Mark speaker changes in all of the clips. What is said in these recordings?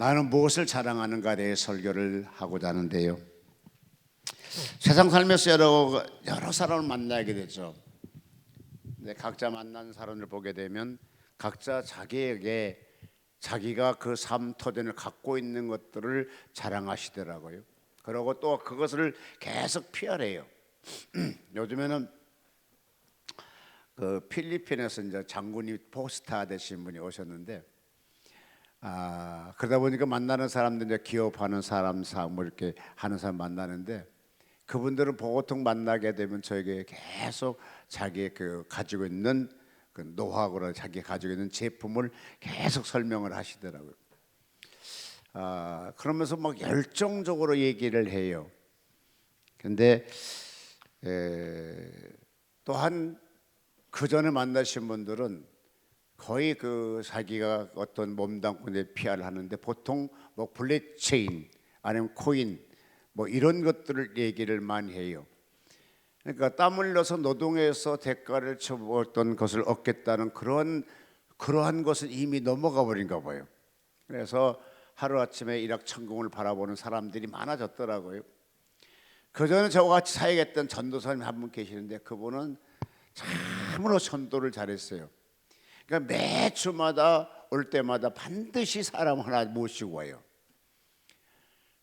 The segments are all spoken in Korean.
Speaker 1: 나는 무엇을 자랑하는가에 대해 설교를 하고자 하는데요. 세상 살면서 여러 사람을 만나게 되죠. 근데 각자 만난 사람을 보게 되면 각자 자기에게 자기가 그 삶 터전을 갖고 있는 것들을 자랑하시더라고요. 그리고 또 그것을 계속 피하래요. 요즘에는 그 필리핀에서 이제 장군이 포스타 되신 분이 오셨는데, 그러다 보니까 만나는 사람들 이제 기업하는 사람, 뭐 이렇게 하는 사람 만나는데, 그분들은 보통 만나게 되면 저에게 계속 자기 그 가지고 있는 그 노하우로 자기 가지고 있는 제품을 계속 설명을 하시더라고요. 그러면서 막 열정적으로 얘기를 해요. 근데 또한 그 전에 만나신 분들은 거의 그 자기가 어떤 몸담고 PR을 하는데 보통 뭐 블랙체인 아니면 코인 뭐 이런 것들을 얘기를 많이 해요. 그러니까 땀 흘려서 노동해서 대가를 쳐보았던 것을 얻겠다는 그러한 것은 이미 넘어가 버린가 봐요. 그래서 하루아침에 일확천금을 바라보는 사람들이 많아졌더라고요. 그전에 저와 같이 사역했던 전도사님 한 분 계시는데 그분은 참으로 전도를 잘했어요. 그러니까 매주마다 올 때마다 반드시 사람 하나 모시고 와요.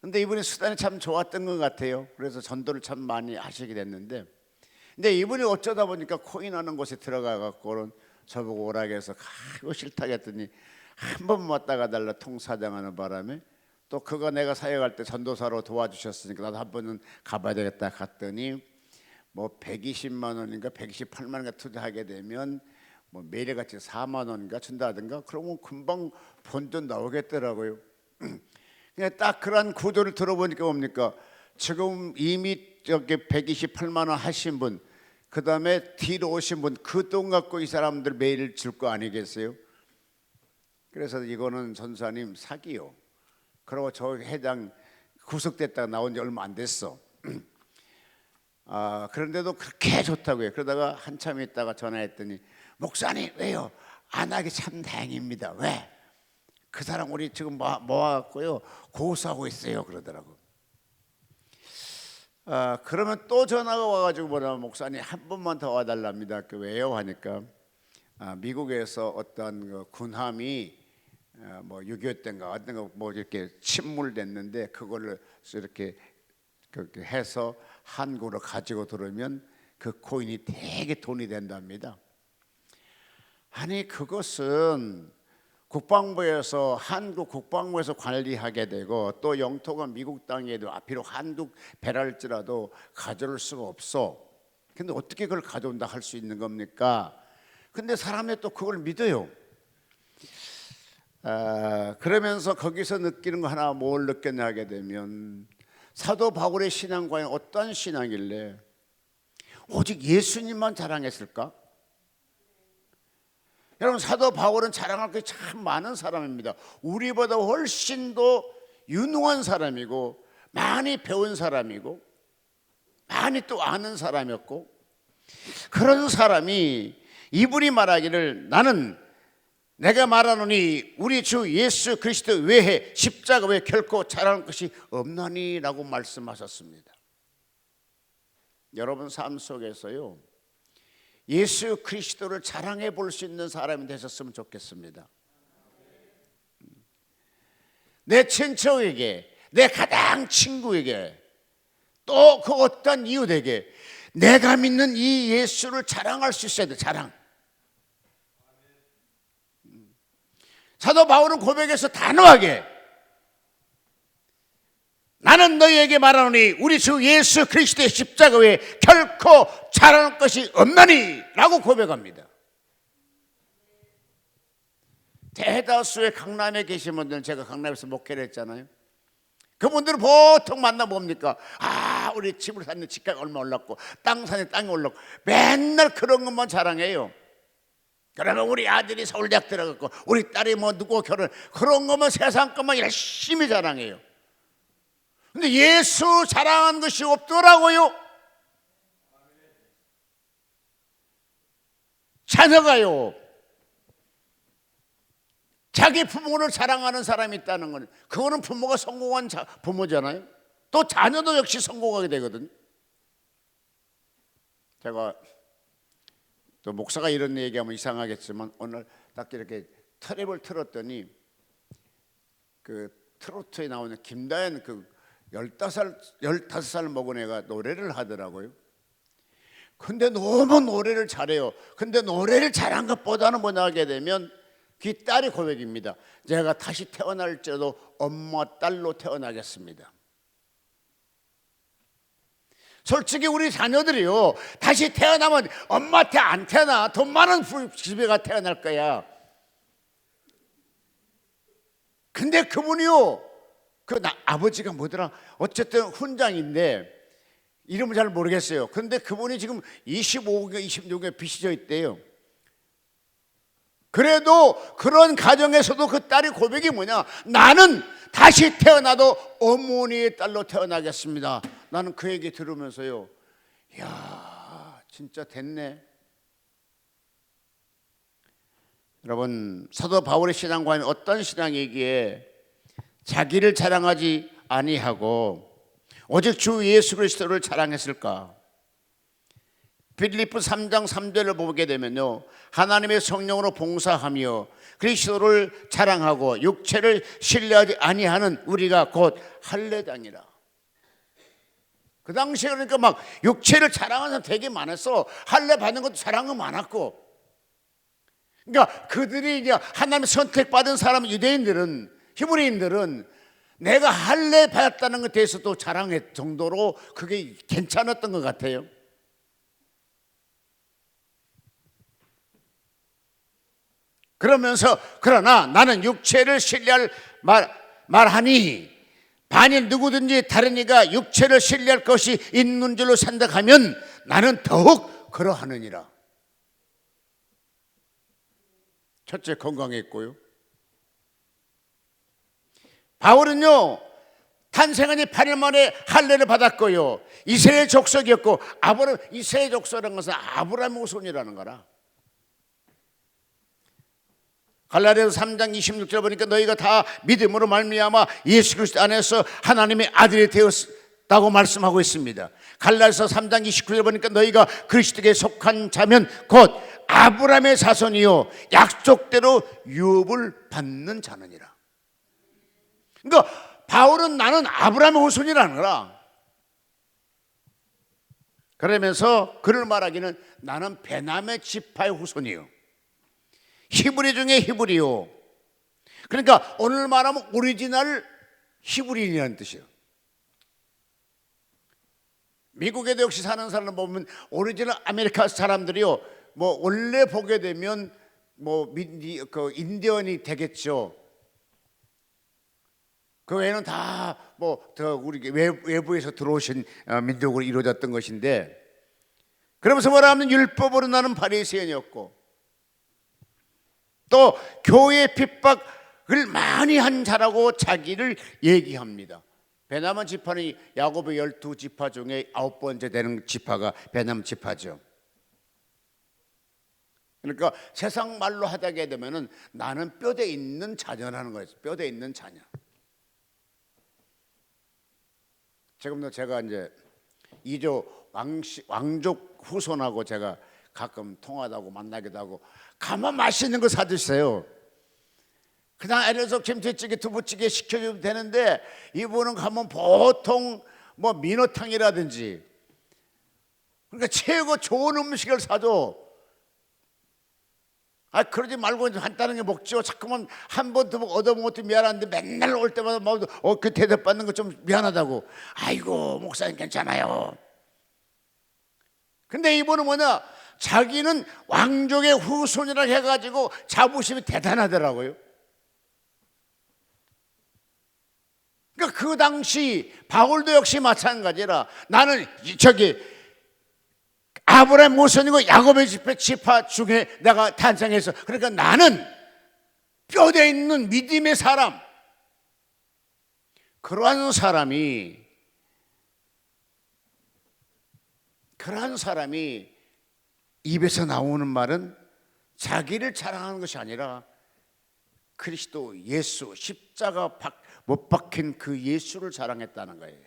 Speaker 1: 근데 이분이 수단이 참 좋았던 것 같아요. 그래서 전도를 참 많이 하시게 됐는데, 근데 이분이 어쩌다 보니까 코인하는 곳에 들어가 갖고는 저보고 오라고 해서 가고 싫다고 했더니 한 번 왔다가 달라 통사장하는 바람에 또 그가 내가 사역할 때 전도사로 도와주셨으니까 나도 한 번은 가봐야 되겠다 갔더니 뭐 120만 원인가 128만 원인가 투자하게 되면 뭐 매일같이 4만 원인가 준다든가 그러면 금방 본전 나오겠더라고요. 그냥 딱 그런 구조를 들어보니까 뭡니까? 지금 이미 저기 128만 원 하신 분, 그 다음에 뒤로 오신 분, 그 돈 갖고 이 사람들 매일 줄 거 아니겠어요? 그래서 이거는 전사님 사기요. 그리고 저 회장 구속됐다가 나온 지 얼마 안 됐어. 그런데도 그렇게 좋다고요. 그러다가 한참 있다가 전화했더니 목사님 왜요? 안 하기 참 다행입니다. 왜? 그 사람 우리 지금 모아갖고요 고소하고 있어요 그러더라고. 그러면 또 전화가 와가지고 뭐냐면 목사님 한 번만 더 와달랍니다. 왜요? 하니까 미국에서 어떤 그 군함이 뭐 6.25 때인가 어떤 거 뭐 이렇게 침몰됐는데 그걸로 이렇게 그렇게 해서 한국으로 가지고 들어오면 그 코인이 되게 돈이 된답니다. 아니 그것은 국방부에서 한국 국방부에서 관리하게 되고 또 영토가 미국 땅에도 비록 한국 배랄지라도 가져올 수가 없어. 근데 어떻게 그걸 가져온다 할 수 있는 겁니까? 근데 사람이 또 그걸 믿어요. 그러면서 거기서 느끼는 거 하나 뭘 느꼈냐 하게 되면 사도 바울의 신앙 과연 어떠한 신앙일래? 오직 예수님만 자랑했을까? 여러분 사도 바울은 자랑할 게 참 많은 사람입니다. 우리보다 훨씬 더 유능한 사람이고 많이 배운 사람이고 많이 또 아는 사람이었고 그런 사람이 이분이 말하기를 나는 내가 말하노니 우리 주 예수 그리스도 외에 십자가 외에 결코 자랑할 것이 없나니 라고 말씀하셨습니다. 여러분 삶 속에서요 예수 그리스도를 자랑해 볼 수 있는 사람이 되셨으면 좋겠습니다. 내 친척에게 내 가장 친구에게 또 그 어떤 이웃에게 내가 믿는 이 예수를 자랑할 수 있어야 돼. 자랑. 사도 바울은 고백에서 단호하게 나는 너희에게 말하노니 우리 주 예수 그리스도의 십자가 외에 결코 자랑할 것이 없나니 라고 고백합니다. 대다수의 강남에 계신 분들은 제가 강남에서 목회를 했잖아요. 그분들은 보통 만나 봅니까? 우리 집을 샀는데 집가가 얼마 올랐고 땅 샀는데 땅이 올랐고 맨날 그런 것만 자랑해요. 그러면 우리 아들이 서울대학 들어갔고 우리 딸이 뭐 누구 결혼 그런 것만 세상 것만 열심히 자랑해요. 근데 예수 자랑한 것이 없더라고요. 자녀가요 자기 부모를 자랑하는 사람이 있다는 건 그거는 부모가 성공한 부모잖아요. 또 자녀도 역시 성공하게 되거든요. 제가 또 목사가 이런 얘기하면 이상하겠지만 오늘 딱 이렇게 트랩을 틀었더니 그 트로트에 나오는 김다연 그 15살 먹은 애가 노래를 하더라고요. 근데 너무 노래를 잘해요. 근데 노래를 잘한 것보다는 뭐냐 하게 되면 그 딸이 고백입니다. 제가 다시 태어날지라도 엄마 딸로 태어나겠습니다. 솔직히 우리 자녀들이요, 다시 태어나면 엄마한테 안 태어나. 돈 많은 집에가 태어날 거야. 근데 그분이요, 아버지가 뭐더라, 어쨌든 훈장인데 이름을 잘 모르겠어요. 근데 그분이 지금 25개 26개 빚이 져 있대요. 그래도 그런 가정에서도 그 딸이 고백이 뭐냐, 나는 다시 태어나도 어머니의 딸로 태어나겠습니다. 나는 그 얘기 들으면서요, 이야 진짜 됐네. 여러분, 사도 바울의 신앙과는 어떤 신앙이기에 자기를 자랑하지 아니하고 오직 주 예수 그리스도를 자랑했을까? 빌립보 3장 3절을 보게 되면요, 하나님의 성령으로 봉사하며 그리스도를 자랑하고 육체를 신뢰하지 아니하는 우리가 곧 할례당이라. 그 당시에 그러니까 막 육체를 자랑하는 사람 되게 많았어. 할례 받는 것도 자랑은 많았고. 그러니까 그들이 이제 하나님 선택받은 사람, 유대인들은, 히브리인들은 내가 할례 받았다는 것에 대해서도 자랑할 정도로 그게 괜찮았던 것 같아요. 그러면서 그러나 나는 육체를 신뢰할 말하니 만일 누구든지 다른 이가 육체를 신뢰할 것이 있는 줄로 생각하면 나는 더욱 그러하느니라. 첫째, 건강했고요. 바울은요, 탄생한 지 8일 만에 할례를 받았고요, 이스라엘 족속이었고, 이스라엘 족속이라는 것은 아브라함의 후손이라는 거라. 갈라디아서 3장 26절 보니까 너희가 다 믿음으로 말미암아 예수 그리스도 안에서 하나님의 아들이 되었다고 말씀하고 있습니다. 갈라디아서 3장 29절 보니까 너희가 그리스도께 속한 자면 곧 아브라함의 자손이요 약속대로 유업을 받는 자느니라. 그러니까 바울은 나는 아브라함의 후손이라는 거라. 그러면서 그를 말하기는 나는 베냐민 지파의 후손이요, 히브리 중에 히브리요. 그러니까 오늘 말하면 오리지널 히브리인이라는 뜻이에요. 미국에도 역시 사는 사람 보면 오리지널 아메리카 사람들이요, 뭐 원래 보게 되면 뭐 인디언이 되겠죠. 그 외에는 다 뭐 우리 외부에서 들어오신 민족으로 이루어졌던 것인데, 그러면서 뭐라 하면 율법으로 나는 바리새인이었고 또 교회 핍박을 많이 한 자라고 자기를 얘기합니다. 베냐민 지파는 야곱의 12지파 중에 9번째 되는 지파가 베냐민 지파죠. 그러니까 세상 말로 하게 되면은 나는 뼈대 있는 자녀라는 거예요. 뼈대 있는 자녀. 지금도 제가 이제 이조 왕족 후손하고 제가 가끔 통화하고 만나기도 하고, 가만 맛있는 거 사주세요. 그냥 예를 들어서 김치찌개, 두부찌개 시켜주면 되는데 이분은 가면 보통 뭐 민어탕이라든지, 그러니까 최고 좋은 음식을 사줘. 그러지 말고 간단하게 먹죠. 자꾸만 한 번 더 얻어먹은 것도 미안한데 맨날 올 때마다 그 대접받는 거 좀 미안하다고. 아이고 목사님 괜찮아요. 근데 이분은 뭐냐, 자기는 왕족의 후손이라 해가지고 자부심이 대단하더라고요. 그러니까 그 당시 바울도 역시 마찬가지라, 나는 아브라함 후손이고 야곱의 지파 중에 내가 탄생해서, 그러니까 나는 뼈대 있는 믿음의 사람. 그러한 사람이 입에서 나오는 말은 자기를 자랑하는 것이 아니라 그리스도 예수, 십자가 못 박힌 그 예수를 자랑했다는 거예요.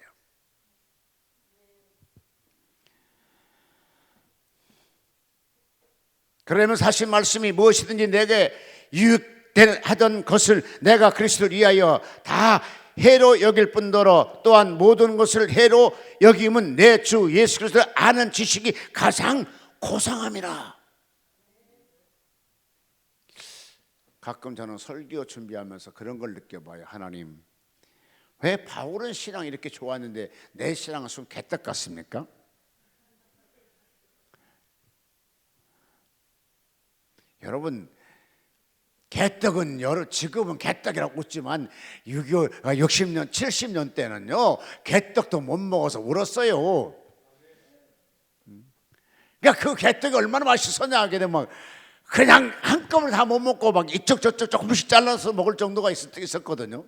Speaker 1: 그러면 사실 말씀이 무엇이든지 내게 유익하던 것을 내가 그리스도를 위하여 다 해로 여길 뿐더러 또한 모든 것을 해로 여김은 내 주 예수 그리스도를 아는 지식이 가장 고상함이라. 가끔 저는 설교 준비하면서 그런 걸 느껴봐요. 하나님, 왜 바울은 신앙이 이렇게 좋았는데 내 신앙은 좀 개떡 같습니까? 여러분, 개떡은 지금은 개떡이라고 웃지만 60년, 70년 때는요 개떡도 못 먹어서 울었어요. 그러니까 그 개떡이 얼마나 맛있었냐 하게 되면 그냥 한꺼번에 다 못 먹고 막 이쪽 저쪽 조금씩 잘라서 먹을 정도가 있었거든요.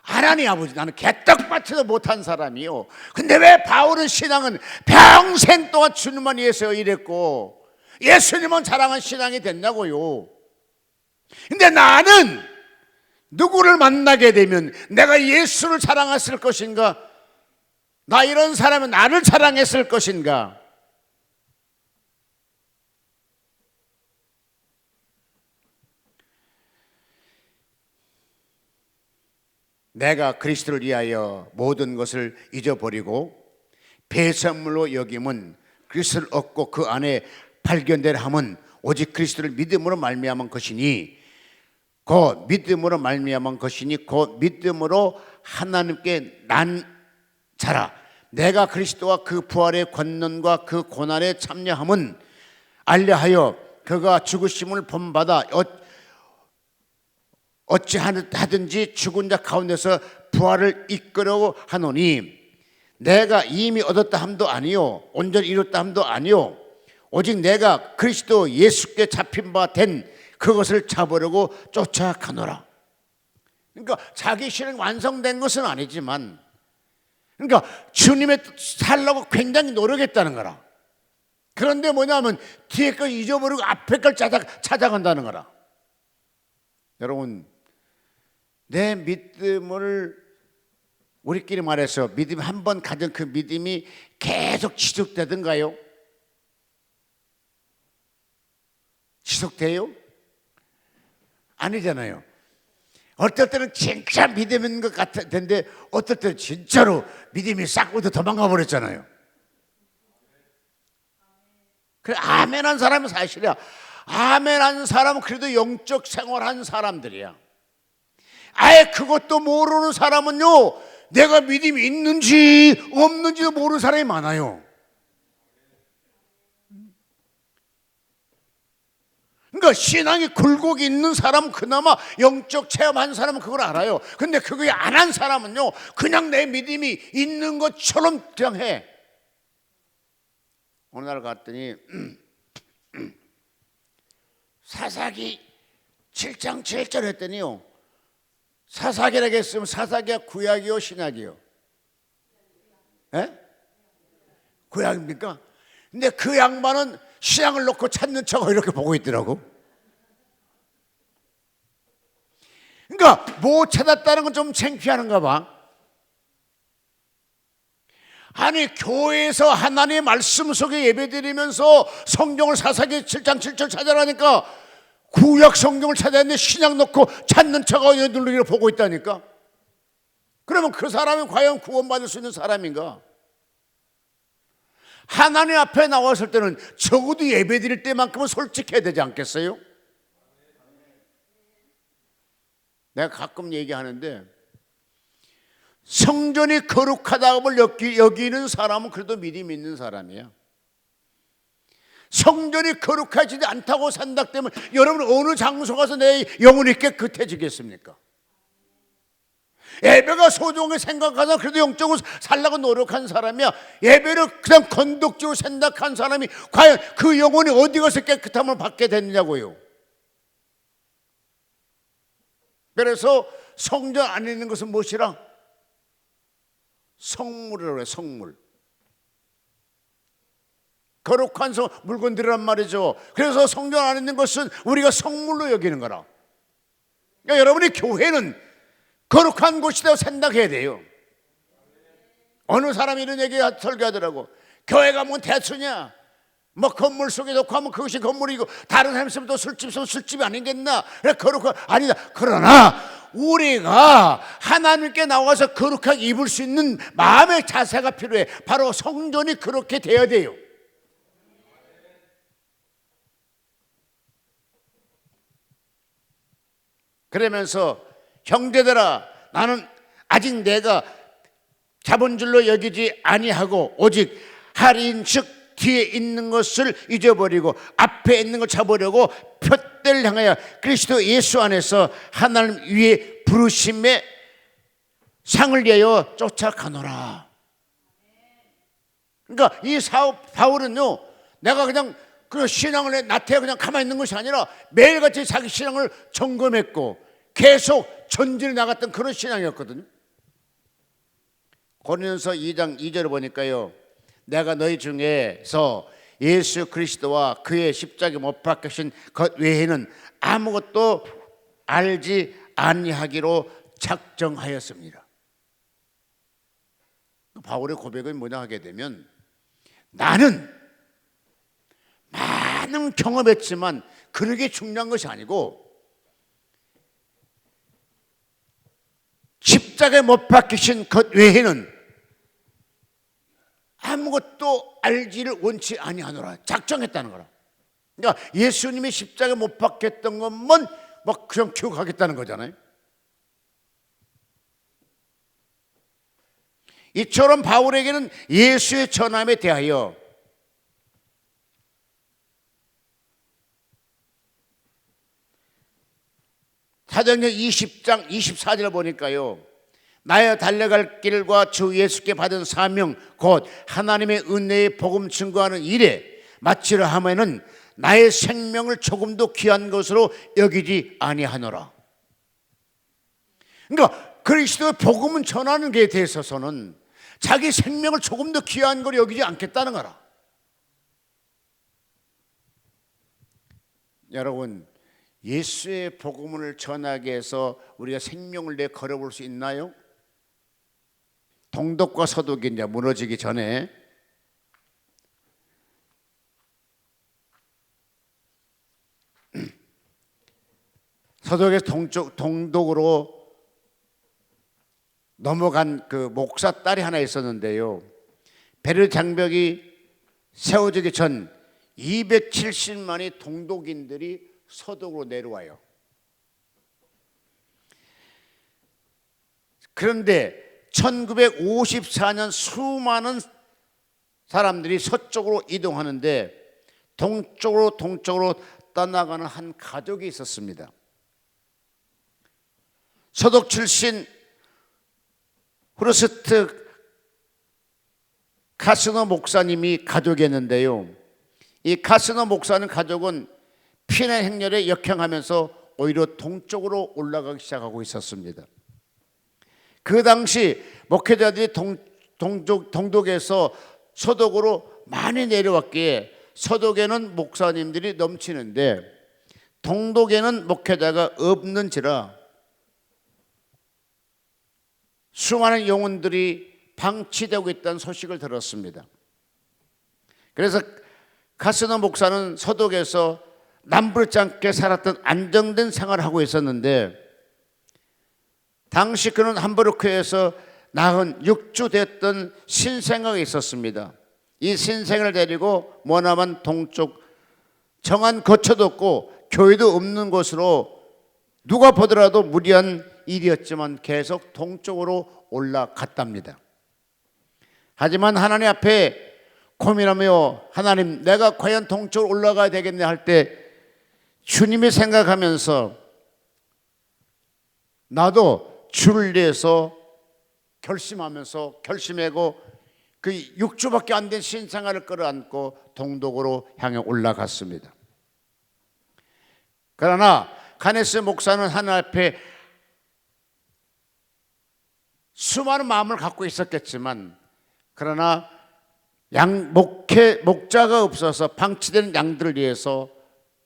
Speaker 1: 하나님 아버지, 나는 개떡밭에도 못한 사람이요. 근데 왜 바울은 신앙은 평생 동안 주님만 위해서 일했고 예수님은 자랑한 신앙이 됐냐고요. 근데 나는 누구를 만나게 되면 내가 예수를 자랑했을 것인가, 나 이런 사람은 나를 자랑했을 것인가. 내가 그리스도를 위하여 모든 것을 잊어버리고 배설물로 여김은 그리스도를 얻고 그 안에 발견될 함은 오직 그리스도를 믿음으로 말미암은 것이니 그 믿음으로 말미암은 것이니 그 믿음으로 하나님께 난 자라. 내가 그리스도와 그 부활의 권능과 그 고난에 참여함은 알려하여 그가 죽으심을 본받아 어찌하든지 죽은 자 가운데서 부활을 이끌어 하노니 내가 이미 얻었다 함도 아니요 온전히 이뤘다 함도 아니요 오직 내가 그리스도 예수께 잡힌 바 된 그것을 잡으려고 쫓아가노라. 그러니까 자기 신앙이 완성된 것은 아니지만, 그러니까 주님의 살려고 굉장히 노력했다는 거라. 그런데 뭐냐면 뒤에 걸 잊어버리고 앞에 걸 찾아간다는 거라. 여러분, 내 믿음을 우리끼리 말해서 믿음 한 번 가진 그 믿음이 계속 지속되던가요? 지속돼요? 아니잖아요. 어떨 때는 진짜 믿음인 것 같은데 어떨 때는 진짜로 믿음이 싹 어디 도망가 버렸잖아요. 그래, 아멘한 사람은 사실이야. 아멘한 사람은 그래도 영적 생활한 사람들이야. 아예 그것도 모르는 사람은요, 내가 믿음이 있는지 없는지도 모르는 사람이 많아요. 그러니까 신앙이 굴곡이 있는 사람은 그나마 영적 체험한 사람은 그걸 알아요. 근데 그거 안 한 사람은요 그냥 내 믿음이 있는 것처럼 그냥 해. 어느 날 갔더니 사사기 7장 7절 했더니요, 사사기라고 했으면 사사기가 구약이요 신약이요? 예? 구약입니까? 근데 그 양반은 신앙을 놓고 찾는 척 이렇게 보고 있더라고. 그러니까 못 찾았다는 건 좀 창피한가 봐. 아니, 교회에서 하나님의 말씀 속에 예배드리면서 성경을 사사기 7장 7절 찾아라니까 구약 성경을 찾았는데 신약 놓고 찾는 척하고 눈으로 보고 있다니까. 그러면 그 사람이 과연 구원받을 수 있는 사람인가? 하나님 앞에 나왔을 때는 적어도 예배드릴 때만큼은 솔직해야 되지 않겠어요? 내가 가끔 얘기하는데 성전이 거룩하다고 여기는 사람은 그래도 믿음이 있는 사람이야. 성전이 거룩하지 않다고 생각되면 여러분 어느 장소 가서 내 영혼이 깨끗해지겠습니까? 예배가 소중하게 생각하다 그래도 영적으로 살려고 노력한 사람이야. 예배를 그냥 건덕적으로 생각한 사람이 과연 그 영혼이 어디 가서 깨끗함을 받게 됐냐고요. 그래서 성전 안에 있는 것은 무엇이라? 성물이라고 해요. 성물. 거룩한 물건들이란 말이죠. 그래서 성전 안에 있는 것은 우리가 성물로 여기는 거라. 그러니까 여러분이 교회는 거룩한 곳이라고 생각해야 돼요. 어느 사람이 이런 얘기 설교하더라고. 교회가 뭐 대수냐, 뭐 건물 속에 놓고 하면 그것이 건물이고 다른 사람 있으면 또 술집 있으면 술집이 아니겠나. 그래 거룩한 아니다. 그러나 우리가 하나님께 나와서 거룩하게 입을 수 있는 마음의 자세가 필요해. 바로 성전이 그렇게 되어야 돼요. 그러면서 형제들아, 나는 아직 내가 자본줄로 여기지 아니하고 오직 할인 즉 뒤에 있는 것을 잊어버리고 앞에 있는 걸 잡으려고 표대를 향하여 그리스도 예수 안에서 하나님 위에 부르심의 상을 위하여 쫓아가노라. 그러니까 이 바울은요, 내가 그냥 그 신앙을 나태해 그냥 가만히 있는 것이 아니라 매일같이 자기 신앙을 점검했고 계속 전진해 나갔던 그런 신앙이었거든요. 고린도서 2장 2절을 보니까요, 내가 너희 중에서 예수 그리스도와 그의 십자가에 못 박히신 것 외에는 아무것도 알지 아니하기로 작정하였습니다. 바울의 고백은 뭐냐 하게 되면, 나는 많은 경험했지만 그러게 중요한 것이 아니고 십자가에 못 박히신 것 외에는 아무것도 알지를 원치 아니하노라. 작정했다는 거라. 그러니까 예수님이 십자가에 못 박혔던 것만 막 그냥 기억하겠다는 거잖아요. 이처럼 바울에게는 예수의 전함에 대하여 사도행전 20장 24절을 보니까요, 나의 달려갈 길과 주 예수께 받은 사명 곧 하나님의 은혜의 복음 증거하는 일에 마치려 하면은 나의 생명을 조금도 귀한 것으로 여기지 아니하노라. 그러니까 그리스도의 복음은 전하는 것에 대해서는 자기 생명을 조금도 귀한 걸로 여기지 않겠다는 거라. 여러분, 예수의 복음을 전하기 위해서 우리가 생명을 내 걸어볼 수 있나요? 동독과 서독이 이제 무너지기 전에 서독에서 동독으로 넘어간 그 목사 딸이 하나 있었는데요, 베르 장벽이 세워지기 전 270만의 동독인들이 서독으로 내려와요. 그런데 1954년 수많은 사람들이 서쪽으로 이동하는데 동쪽으로 떠나가는 한 가족이 있었습니다. 서독 출신 후르스트 카스너 목사님이 가족이었는데요, 이 카스너 목사는 가족은 피난 행렬에 역행하면서 오히려 동쪽으로 올라가기 시작하고 있었습니다. 그 당시 목회자들이 동독에서 서독으로 많이 내려왔기에 서독에는 목사님들이 넘치는데 동독에는 목회자가 없는지라 수많은 영혼들이 방치되고 있다는 소식을 들었습니다. 그래서 카스너 목사는 서독에서 남부럽지 않게 살았던 안정된 생활을 하고 있었는데, 당시 그는 함부르크에서 낳은 6주 됐던 신생아가 있었습니다. 이 신생을 데리고 머나먼 동쪽 정한 거처도 없고 교회도 없는 곳으로 누가 보더라도 무리한 일이었지만 계속 동쪽으로 올라갔답니다. 하지만 하나님 앞에 고민하며, 하나님, 내가 과연 동쪽으로 올라가야 되겠네 할 때 주님이 생각하면서 나도 주를 위해서 결심하고 그 6주밖에 안 된 신생아를 끌어안고 동독으로 향해 올라갔습니다. 그러나 가네스 목사는 하나님 앞에 수많은 마음을 갖고 있었겠지만, 그러나 목자가 없어서 방치된 양들을 위해서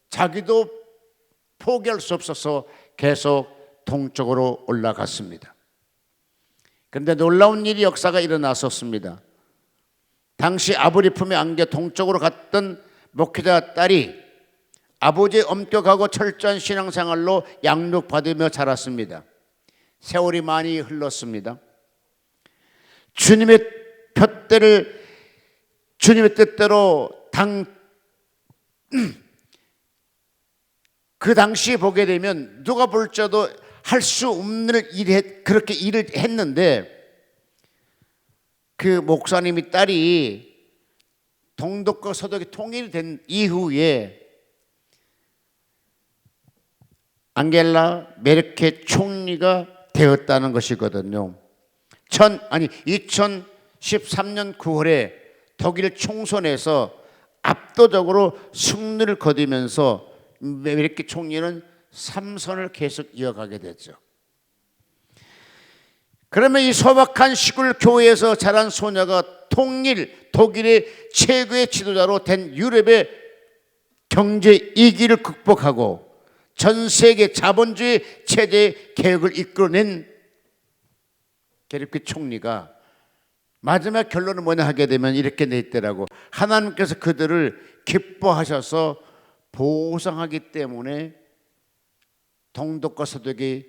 Speaker 1: 자기도 포기할 수 없어서 계속 동쪽으로 올라갔습니다. 그런데 놀라운 일이 역사가 일어났었습니다. 당시 아버지 품에 안겨 동쪽으로 갔던 목회자 딸이 아버지의 엄격하고 철저한 신앙생활로 양육받으며 자랐습니다. 세월이 많이 흘렀습니다. 주님의 뜻대로 그 당시에 보게 되면 누가 볼지라도 할 수 없는 그렇게 일을 했는데, 그 목사님의 딸이 동독과 서독이 통일된 이후에 앙겔라 메르켈 총리가 되었다는 것이거든요. 2013년 9월에 독일 총선에서 압도적으로 승리를 거두면서 메르켈 총리는 3선을 계속 이어가게 됐죠. 그러면 이 소박한 시골 교회에서 자란 소녀가 독일의 최고의 지도자로 된 유럽의 경제 위기를 극복하고 전 세계 자본주의 체제의 개혁을 이끌어낸 메르켈 총리가 마지막 결론은 뭐냐 하게 되면 이렇게 냈더라고. 하나님께서 그들을 기뻐하셔서 보상하기 때문에 동독과 서독이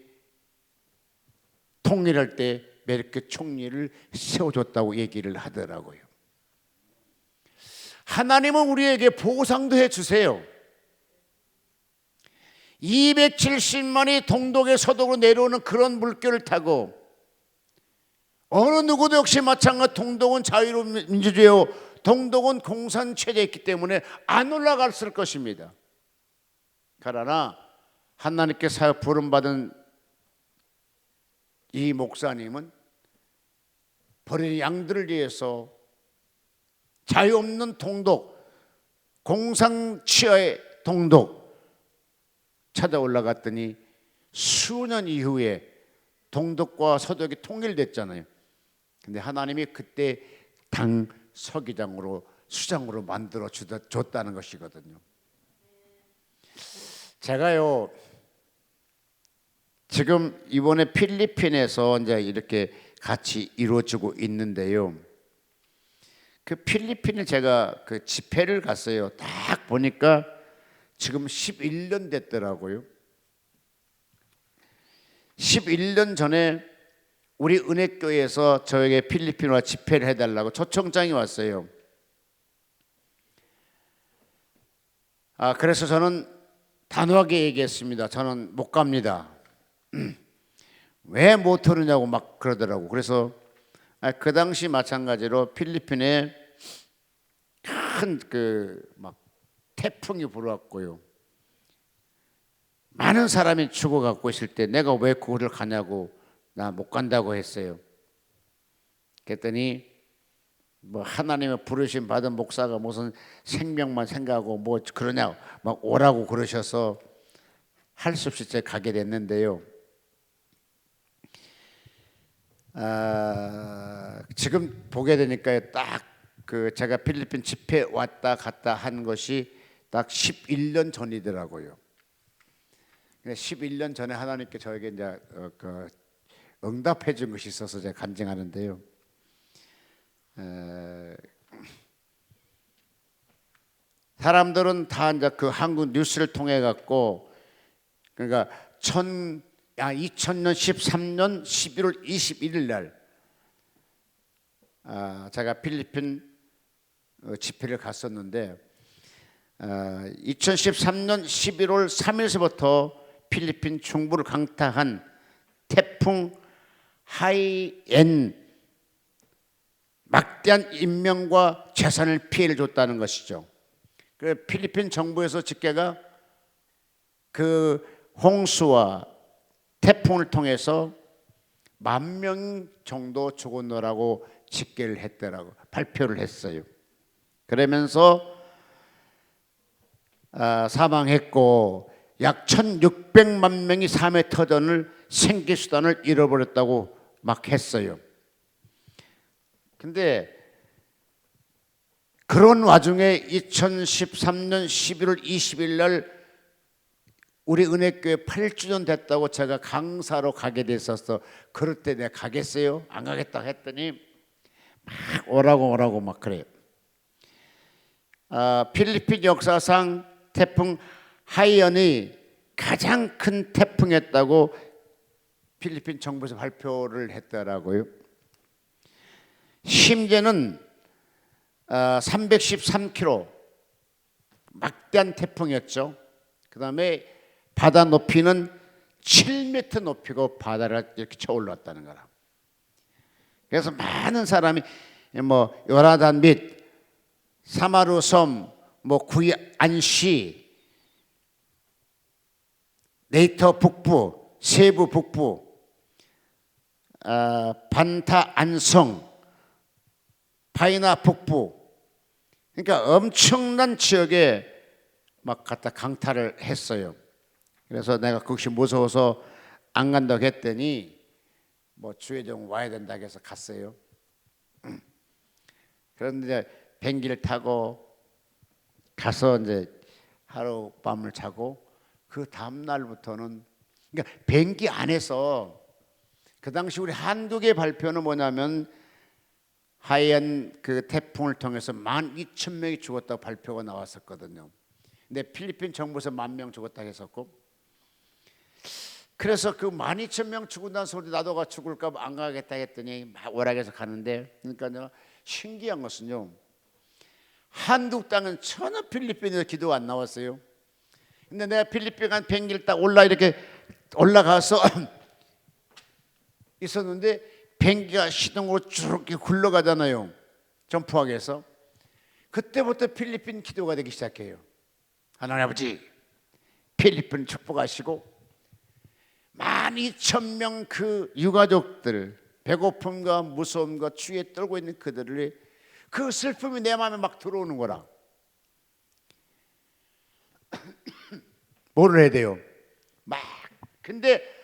Speaker 1: 통일할 때 메르켈 총리를 세워줬다고 얘기를 하더라고요. 하나님은 우리에게 보상도 해주세요. 270만이 동독의 서독으로 내려오는 그런 물결을 타고, 어느 누구도 역시 마찬가지로 동독은 자유로운 민주주의요, 동독은 공산체제였기 때문에 안 올라갔을 것입니다. 그러나 하나님께 사역 부름받은 이 목사님은 버린 양들을 위해서 자유 없는 동독, 공산치하의 동독 찾아 올라갔더니 수년 이후에 동독과 서독이 통일됐잖아요. 근데 하나님이 그때 당 서기장으로 수장으로 만들어 줬다는 것이거든요. 제가요, 지금 이번에 필리핀에서 이제 이렇게 같이 이루어지고 있는데요. 그 필리핀에 제가 그 집회를 갔어요. 딱 보니까 지금 11년 됐더라고요. 11년 전에 우리 은혜교회에서 저에게 필리핀 와 집회를 해달라고 초청장이 왔어요. 그래서 저는 단호하게 얘기했습니다. 저는 못 갑니다. 왜 못 오느냐고 막 그러더라고. 그래서 그 당시 마찬가지로 필리핀에 큰 막 태풍이 불어왔고요. 많은 사람이 죽어갖고 있을 때 내가 왜 그거를 가냐고, 나 못 간다고 했어요. 그랬더니 뭐 하나님의 부르심 받은 목사가 무슨 생명만 생각하고 뭐 그러냐고 막 오라고 그러셔서 할 수 없이 제가 가게 됐는데요. 지금 보게 되니까 딱 그 제가 필리핀 집회 왔다 갔다 한 것이 딱 11년 전이더라고요. 11년 전에 하나님께 저에게 이제 응답해 준 것이 있어서 제가 간증하는데요. 사람들은 다 이제 그 한국 뉴스를 통해 갖고, 그러니까 2000년 13년 11월 21일 날 제가 필리핀 집회를 갔었는데, 2013년 11월 3일서부터 필리핀 중부를 강타한 태풍 하이엔 막대한 인명과 재산을 피해를 줬다는 것이죠. 그 필리핀 정부에서 집계가 그 홍수와 태풍을 통해서 10,000명 정도 죽었노라고 집계를 했더라고, 발표를 했어요. 그러면서 사망했고 약 1,600만 명이 삶의 터전을, 생계수단을 잃어버렸다고 막 했어요. 근데 그런 와중에 2013년 11월 20일 날 우리 은혜교회 8주년 됐다고 제가 강사로 가게 됐었어. 그럴 때 내가 가겠어요? 안 가겠다 했더니 막 오라고 막 그래요. 필리핀 역사상 태풍 하이언이 가장 큰 태풍이었다고 필리핀 정부에서 발표를 했더라고요. 심지어는 313km 막대한 태풍이었죠. 그 다음에 바다 높이는 7m 높이고 바다를 이렇게 쳐 올랐다는 거라. 그래서 많은 사람이 뭐 요라단 및 사마루 섬, 뭐 구이안시, 네이터 북부, 세부 북부, 반타 안성, 바이나 북부, 그러니까 엄청난 지역에 막 갖다 강타를 했어요. 그래서 내가 그것이 무서워서 안 간다고 했더니 뭐 주에 좀 와야 된다고 해서 갔어요. 그런데 비행기를 타고 가서 이제 하룻밤을 자고 그 다음 날부터는, 그러니까 비행기 안에서 그 당시 우리 한국의 발표는 뭐냐면 하이안 그 태풍을 통해서 12,000명이 죽었다고 발표가 나왔었거든요. 근데 필리핀 정부에서 10,000명 죽었다고 했었고, 그래서 그 12,000명 죽은다는 소리 나도 죽을까 봐 안 가겠다 했더니 막 오락해서 가는데, 그러니까 내가 신기한 것은요, 한국 땅은 전혀 필리핀에서 기도가 안 나왔어요. 근데 내가 필리핀 간 비행기를 딱 이렇게 올라가서 있었는데 비행기가 시동으로 쭉 굴러가잖아요. 점프하게 해서. 그때부터 필리핀 기도가 되기 시작해요. 하나님 아버지, 필리핀 축복하시고 12,000명 그 유가족들, 배고픔과 무서움과 추위에 떨고 있는 그들을, 그 슬픔이 내 마음에 막 들어오는 거라. 뭐를 해야 돼요? 막. 근데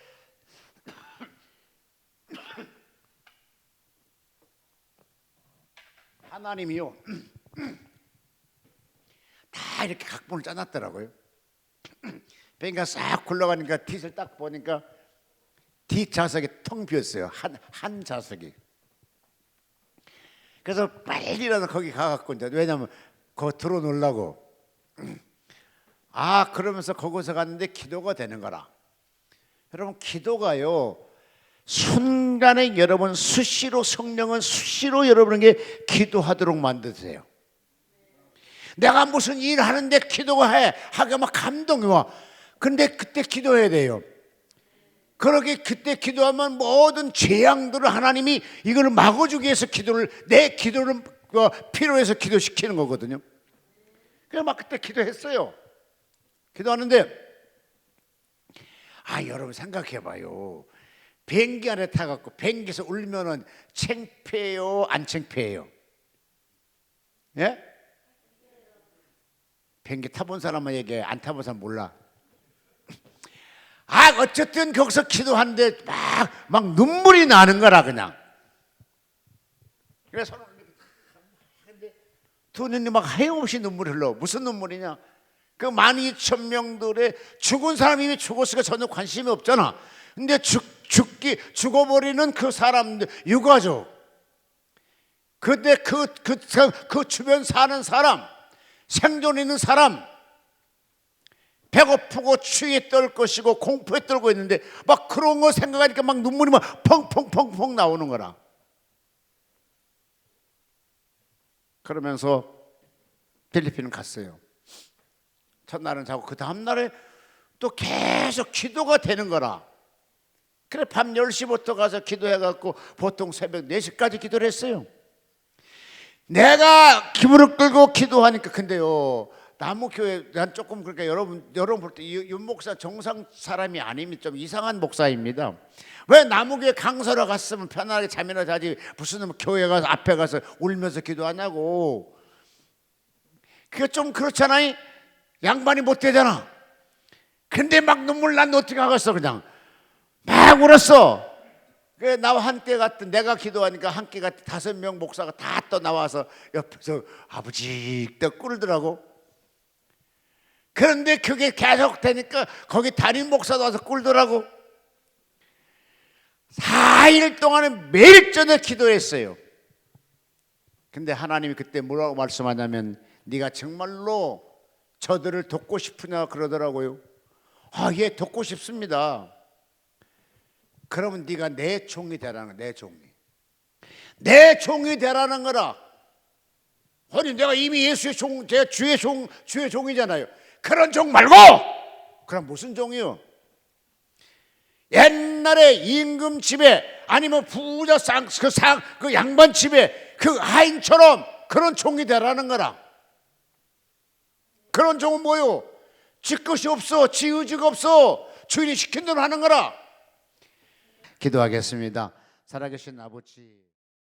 Speaker 1: 하나님이요 다 이렇게 각본을 짜놨더라고요. 비행기가 싹 굴러가니까 뒷을 딱 보니까 뒷좌석이 텅 비었어요. 한 좌석이. 그래서 빨리라도 거기 가갖고 이제, 왜냐면 그거 들어놓으려고. 그러면서 거기서 갔는데 기도가 되는 거라. 여러분, 기도가요 순간에 여러분 수시로, 성령은 수시로 여러분에게 기도하도록 만드세요. 내가 무슨 일 하는데 기도가 하게 막 감동이 와. 근데 그때 기도해야 돼요. 그렇게 그때 기도하면 모든 재앙들을 하나님이 이걸 막아주기 위해서 내 기도를 필요해서 기도시키는 거거든요. 그래서 막 그때 기도했어요. 기도하는데 여러분 생각해봐요. 비행기 안에 타갖고 비행기에서 울면은 창피해요, 안 창피해요? 예? 비행기 타본 사람만 얘기해. 안 타본 사람 몰라. 어쨌든 거기서 기도하는데 막 눈물이 나는 거라 그냥. 그래서 손을 근데 두 눈이 막 하염없이 눈물이 흘러. 무슨 눈물이냐? 그 12,000명들의 죽은 사람이 이미 죽었으니까 전혀 관심이 없잖아. 근데 죽어버리는 그 사람들, 유가족. 근데 그 주변 사는 사람, 생존 있는 사람, 배고프고 추위에 떨 것이고 공포에 떨고 있는데 막 그런 거 생각하니까 막 눈물이 막 펑펑펑펑 나오는 거라. 그러면서 필리핀을 갔어요. 첫날은 자고 그 다음날에 또 계속 기도가 되는 거라. 그래 밤 10시부터 가서 기도해갖고 보통 새벽 4시까지 기도를 했어요. 내가 기분을 끌고 기도하니까. 근데요, 나무교회, 난 조금 그러니까 여러분 볼 때 이 목사 정상 사람이 아니면 좀 이상한 목사입니다. 왜 나무교회 강사로 갔으면 편하게 잠이나 자지 무슨 교회 가서 앞에 가서 울면서 기도하냐고. 그게 좀 그렇잖아요. 양반이 못 되잖아. 근데 막 눈물 난 어떻게 하겠어. 그냥 막 울었어. 그 나와 함께 갔던 내가 기도하니까 함께 갔던 5명 목사가 다 또 나와서 옆에서 아버지 또 꿀더라고. 그런데 그게 계속 되니까 거기 담임 목사도 와서 꿀더라고. 4일 동안에 매일 저녁 기도했어요. 근데 하나님이 그때 뭐라고 말씀하냐면 네가 정말로 저들을 돕고 싶으냐 그러더라고요. 아, 예, 돕고 싶습니다. 그러면 네가 내 종이 되라는 거야. 내 종이. 내 종이 되라는 거라. 아니 내가 이미 예수의 종, 제가 주의 종이잖아요. 그런 종 말고 그럼 무슨 종이요? 옛날에 임금 집에 아니면 부자 그 양반 집에 그 하인처럼 그런 종이 되라는 거라. 그런 종은 뭐요? 지 것이 없어, 지 의지가 없어, 주인이 시킨 대로 하는 거라. 기도하겠습니다. 살아계신 아버지.